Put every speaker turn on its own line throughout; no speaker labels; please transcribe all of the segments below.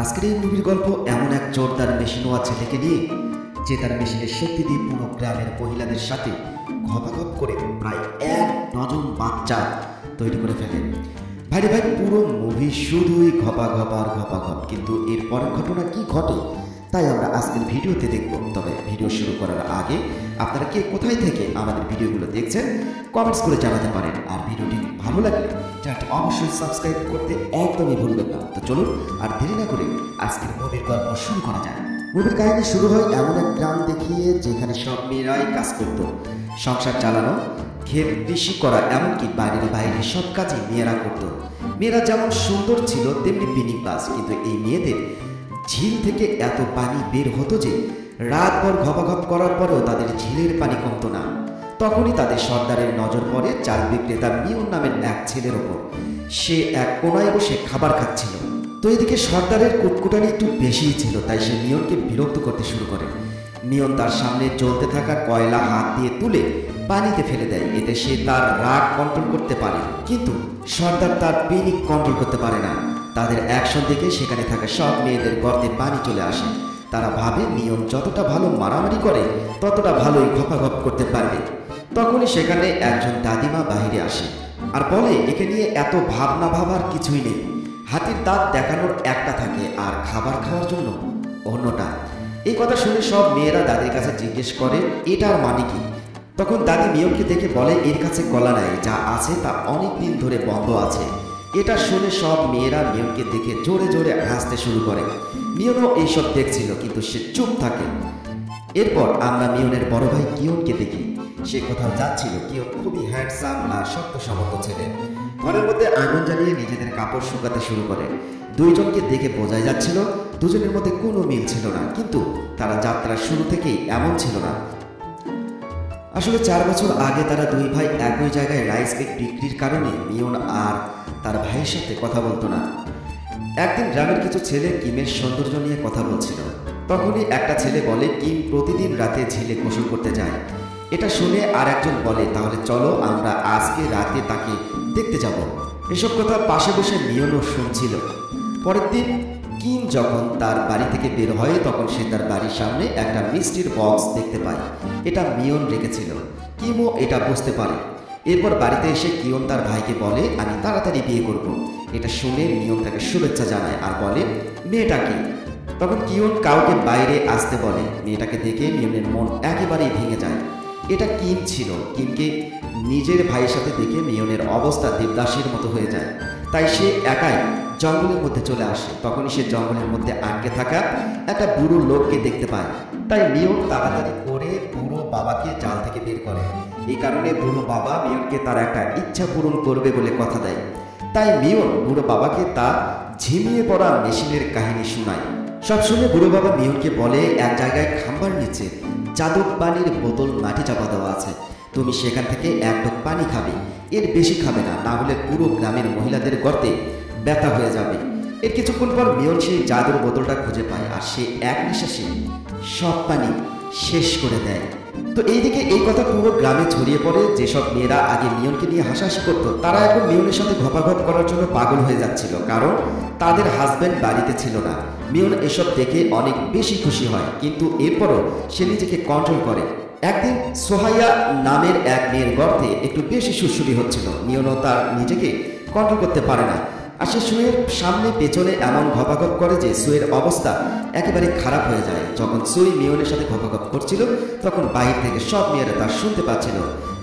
আজকের এই মুভির গল্প এমন এক জোরদার মেশিনোয়া ছেলেকে নিয়ে যে তার মেশিনের শক্তি দিয়ে পুরো গ্রামের মহিলাদের সাথে ঘপাঘপ করে প্রায় 1 ডজন বাচ্চা তৈরি করে ফেলে। ভাইরে ভাই, পুরো মুভি শুধুই ঘপাঘপ আর ঘপাঘপ, কিন্তু এর পরের ঘটনা কি ঘটে তাই আমরা আজকের ভিডিওতে দেখব। তবে ভিডিও শুরু করার আগে আপনারা কে কোথায় থেকে আমাদের ভিডিওগুলো দেখছেন কমেন্টস করে জানাতে পারেন। আর ভিডিওটি ভালো লাগলে চ্যানেলটি অবশ্যই সাবস্ক্রাইব করতে একদমই ভুলবেন না। তো চলুন আর দেরি না করে আজকের মুভির গল্প শুরু করা যায়। মুভির কাহিনী শুরু হয় এমন এক গ্রাম দেখিয়ে যেখানে সব মেয়েরাই কাজ করত, সংসার চালানো, ক্ষেত কৃষি করা, এমনকি বাড়ির বাইরে সব কাজই মেয়েরা করত। মেয়েরা যেমন সুন্দর ছিল তেমনি বিনিবাস, কিন্তু এই মেয়েদের ঝিল থেকে এত পানি বের হতো যে রাতভর ঘপাঘপ করার পরেও তাদের ঝিলের পানি কমতো না। তখনই তাদের সর্দারের নজর পড়ে চাল বিক্রেতা মিয়ন নামের এক ছেলের ওপর। সে এক কোনায় বসে খাবার খাচ্ছিল। তো এদিকে সর্দারের কুটকুটানি একটু বেশিই ছিল, তাই সে মিয়নকে বিরক্ত করতে শুরু করে। মিয়ন তার সামনে জ্বলতে থাকা কয়লা হাত দিয়ে তুলে পানিতে ফেলে দেয়। এতে সে তার রাগ কন্ট্রোল করতে পারে, কিন্তু সর্দার তার পেনিক কন্ট্রোল করতে পারে না। তাদের অ্যাকশন দেখে সেখানে থাকা সব মেয়েদের গর্তে পানি চলে আসে। তারা ভাবে মিয়ন যতটা ভালো মারামারি করে ততটা ভালোই ঘপাঘপ করতে পারবে। তখনই সেখানে একজন দাদিমা বাহিরে আসে আর বলে, একে নিয়ে এত ভাবনা ভাবার কিছুই নেই। হাতির দাঁত দেখানোর একটা থাকে আর খাবার খাওয়ার জন্য অন্যটা। এই কথা শুনে সব মেয়েরা দাদির কাছে জিজ্ঞেস করে এটার মানে কি। তখন দাদি মিয়নকে দেখে বলে, এর কাছে গলা নাই, যা আছে তা অনেক দিন ধরে বন্ধ আছে। এটা শুনে সব মেয়েরা মিয়নকে দেখে জোরে জোরে হাসতে শুরু করে। মিয়নও এইসব দেখছিল, কিন্তু সে চুপ থাকে। এরপর আমরা মিয়নের বড় ভাই কিয়নকে দেখি। সে কোথাও যাচ্ছিল। কিয়ন খুবই হ্যান্ডসাম আর শক্ত সামর্থ ছেলে। ঘরের মধ্যে আগুন জ্বালিয়ে নিজেদের কাপড় শুকাতে শুরু করে। দুইজনকে দেখে বোঝাই যাচ্ছিল দুজনের মধ্যে কোনো মিল ছিল না, কিন্তু তারা যাত্রার শুরু থেকেই এমন ছিল না। আসলে 4 বছর আগে তারা দুই ভাই একই জায়গায় রাইস কেক বিক্রির কারণে মিয়ন আর তার ভাইয়ের সাথে কথা বলতো না। একদিন গ্রামের কিছু ছেলে কিমের সৌন্দর্য নিয়ে কথা বলছিল। তখনই একটা ছেলে বলে, কিম প্রতিদিন রাতে ঝিলে গোসল করতে যায়। এটা শুনে আর একজন বলে, তাহলে চলো আমরা আজকে রাতে তাকে দেখতে যাব। এসব কথা পাশে বসে মিয়নও শুনছিল। পরের দিন কিম যখন তার বাড়ি থেকে বের হয় তখন সে তার বাড়ির সামনে একটা মিষ্টির বক্স দেখতে পায়। এটা মিয়ন রেখেছিল। কিমও এটা বুঝতে পারে। এরপর বাড়িতে এসে কিয়ন তার ভাইকে বলে, আমি তাড়াতাড়ি বিয়ে করব। এটা শুনে মিয়ন তাকে শুভেচ্ছা জানায় আর বলে, মেয়েটাকে। তখন কিয়ন কাউকে বাইরে আসতে বলে। মেয়েটাকে দেখে মিয়নের মন একেবারেই ভেঙে যায়। এটা কিম ছিল। কিমকে নিজের ভাইয়ের সাথে দেখে মিয়নের অবস্থা দেবদাসের মতো হয়ে যায়। তাই সে একাই জঙ্গলের মধ্যে চলে আসে। তখনই সে জঙ্গলের মধ্যে আটকে থাকা একটা বুড়ো লোককে দেখতে পায়। তাই মিয়ন তাড়াতাড়ি করে বুড়ো বাবাকে জাল থেকে বের করে। এই কারণে বুড়ো বাবা মিয়নকে তার একটা ইচ্ছা পূরণ করবে বলে কথা দেয়। তাই মিয়ন বুড়ো বাবাকে তার ঝিমিয়ে পড়া মেশিনের কাহিনী শোনায়। সব শুনে বুড়ো বাবা মিয়নকে বলে, এক জায়গায় খাম্বার নিচে জাদুর পানির বোতল মাটি চাপা দেওয়া আছে। তুমি সেখান থেকে এক ঢোক পানি খাবে, এর বেশি খাবে না, না হলে পুরো গ্রামের মহিলাদের গর্তে ব্যথা হয়ে যাবে। এর কিছুক্ষণ পর মিয়ন সেই জাদুর বোতলটা খুঁজে পায় আর সে এক নিঃশ্বাসে সব পানি শেষ করে দেয়। তো এইদিকে এই কথা পুরো গ্রামে ছড়িয়ে পড়ে। যেসব মেয়েরা আগে মিয়নকে নিয়ে হাসাহাসি করতো তারা এখন মিয়নের সাথে ঘপাঘপ করার জন্য পাগল হয়ে যাচ্ছিল, কারণ তাদের হাজব্যান্ড বাড়িতে ছিল না। মিয়ন এসব দেখে অনেক বেশি খুশি হয়, কিন্তু এরপরও সে নিজেকে কন্ট্রোল করে। একদিন সোহাইয়া নামের এক মেয়ের গর্তে একটু বেশি সুরসুরি হচ্ছিল। মিয়নও তার নিজেকে কন্ট্রোল করতে পারে না, আর সে সুয়ের সামনে পেছনে এমন ঘপাঘপ করে যে সুয়ের অবস্থা একেবারে খারাপ হয়ে যায়। যখন সুই মিয়নের সাথে ঘপাঘপ করছিল তখন বাহির থেকে সব মেয়েরা তা শুনতে পাচ্ছিল।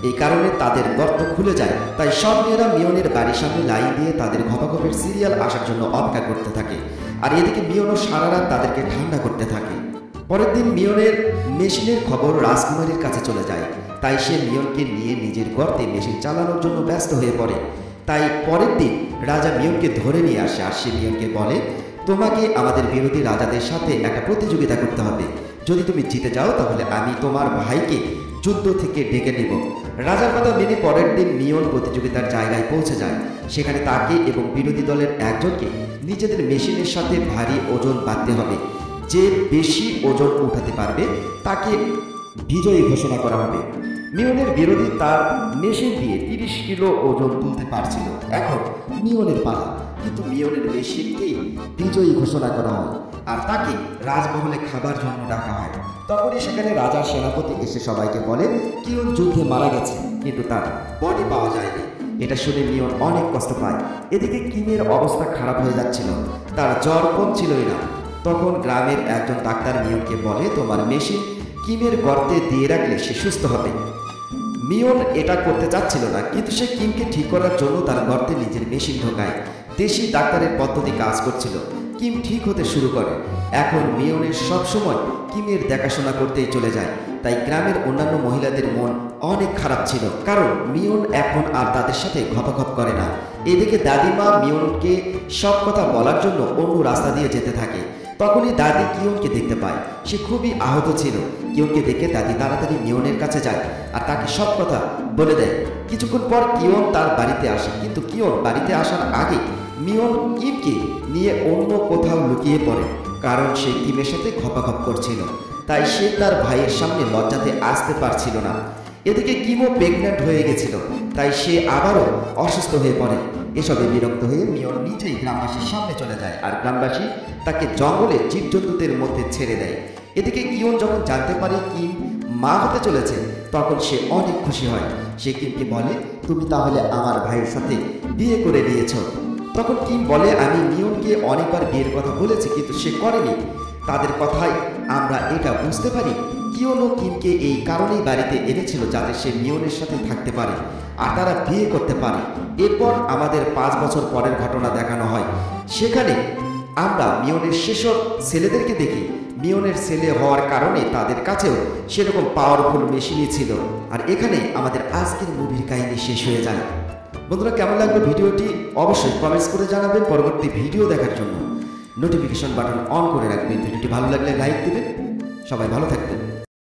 এই কারণে তাদের গর্ত খুলে যায়। তাই সব মেয়েরা মিয়নের বাড়ির সামনে লাইন দিয়ে তাদের ঘপাঘপের সিরিয়াল আসার জন্য অপেক্ষা করতে থাকে। আর এদিকে মিয়নও সারা রাত তাদেরকে ঠান্ডা করতে থাকে। পরের দিন মিয়নের মেশিনের খবর রাজকুমারীর কাছে চলে যায়। তাই সে মিয়নকে নিয়ে নিজের গর্তে মেশিন চালানোর জন্য ব্যস্ত হয়ে পড়ে। তাই পরের দিন রাজা মিয়নকে ধরে নিয়ে আসে আর সে মিয়নকে বলে, তোমাকে আমাদের বিরোধী রাজাদের সাথে একটা প্রতিযোগিতা করতে হবে। যদি তুমি জিতে যাও তাহলে আমি তোমার ভাইকে যুদ্ধ থেকে ডেকে নেব। রাজার কথা মেনে পরের দিন মিয়ন প্রতিযোগিতার জায়গায় পৌঁছে যায়। সেখানে তাকে এবং বিরোধী দলের একজনকে নিজেদের মেশিনের সাথে ভারী ওজন বাঁধতে হবে। যে বেশি ওজন উঠাতে পারবে তাকে বিজয়ী ঘোষণা করা হবে। মিয়নের বিরোধী তার মেশিন দিয়ে 30 কিলো ওজন তুলতে পারছিল। এখন মিয়নের পালা। কিন্তু মিয়নের মেশিনকে বিজয়ী ঘোষণা করা হয় আর তাকে রাজমহলে খাবার জন্য ডাকা হয়। তখনই সেখানে রাজার সেনাপতি এসে সবাইকে বলে কিয়ন যুদ্ধে মারা গেছে, কিন্তু তার বডি পাওয়া যায়নি। এটা শুনে মিয়ন অনেক কষ্ট পায়। এদিকে কিমের অবস্থা খারাপ হয়ে যাচ্ছিল, তার জ্বর কমছিলই না। তখন গ্রামের একজন ডাক্তার মিয়নকে বলে তোমার মেশিন কিমের গর্তে দিয়ে রাখলে সে সুস্থ হবে। মিয়ন এটা করতে চাচ্ছিল না, কিন্তু সে কিমকে ঠিক করার জন্য তার গর্তে নিজের মেশিন ঢোকায়। দেশি ডাক্তারের পদ্ধতি কাজ করছিল, কিম ঠিক হতে শুরু করে। এখন মিয়নের সবসময় কিমের দেখাশোনা করতেই চলে যায়। তাই গ্রামের অন্যান্য মহিলাদের মন অনেক খারাপ ছিল, কারণ মিয়ন এখন আর তাদের সাথে ঘপাঘপ করে না। এদিকে দাদিমা মিয়নকে সব কথা বলার জন্য অন্য রাস্তা দিয়ে যেতে থাকে। তখনই দাদি কিয়নকে দেখতে পায়, সে খুবই আহত ছিল। কিয়নকে দেখে দাদি তাড়াতাড়ি মিয়নের কাছে যায় আর তাকে সব কথা বলে দেয়। কিছুক্ষণ পর কিয়ন তার বাড়িতে আসে, কিন্তু কিয়ন বাড়িতে আসার আগে মিয়ন কিমকে নিয়ে অন্য কোথাও লুকিয়ে পড়ে, কারণ সে কিমের সাথে ঘপাঘপ করছিল। তাই সে তার ভাইয়ের সামনে লজ্জাতে আসতে পারছিল না। এদিকে কিমও প্রেগন্যান্ট হয়ে গেছিল, তাই সে আবারও অসুস্থ হয়ে পড়ে। এসবে বিরক্ত হয়ে মিয়ন নিজেই গ্রামবাসীর সামনে চলে যায় আর গ্রামবাসী তাকে জঙ্গলে জীবজন্তুদের মধ্যে ছেড়ে দেয়। এদিকে কিয়ন যখন জানতে পারে কিম মা হতে চলেছে, তখন সে অনেক খুশি হয়। সে কিমকে বলে তুমি তাহলে আমার ভাইয়ের সাথে বিয়ে করে নিয়েছ। তখন কিম বলে আমি মিয়নকে অনেকবার বিয়ের কথা বলেছি, কিন্তু সে করেনি। তাদের কথায় আমরা এটা বুঝতে পারি কিয়নও কিমকে এই কারণেই বাড়িতে এনেছিল যাতে সে মিয়নের সাথে থাকতে পারে আর তারা বিয়ে করতে পারে। এরপর আমাদের 5 বছর পরের ঘটনা দেখানো হয়। সেখানে আমরা মিয়নের সেসব ছেলেদেরকে দেখি। মিয়নের ছেলে হওয়ার কারণে তাদের কাছেও সেরকম পাওয়ারফুল মেশিনই ছিল। আর এখানে আমাদের আজকের মুভির কাহিনী শেষ হয়ে যায়। বন্ধুরা, কেমন লাগলো ভিডিওটি অবশ্যই কমেন্টস করে জানাবেন। পরবর্তী ভিডিও দেখার জন্য নোটিফিকেশন বাটন অন করে রাখবেন। ভিডিওটি ভালো লাগলে লাইক দিবেন। সবাই ভালো থাকবেন।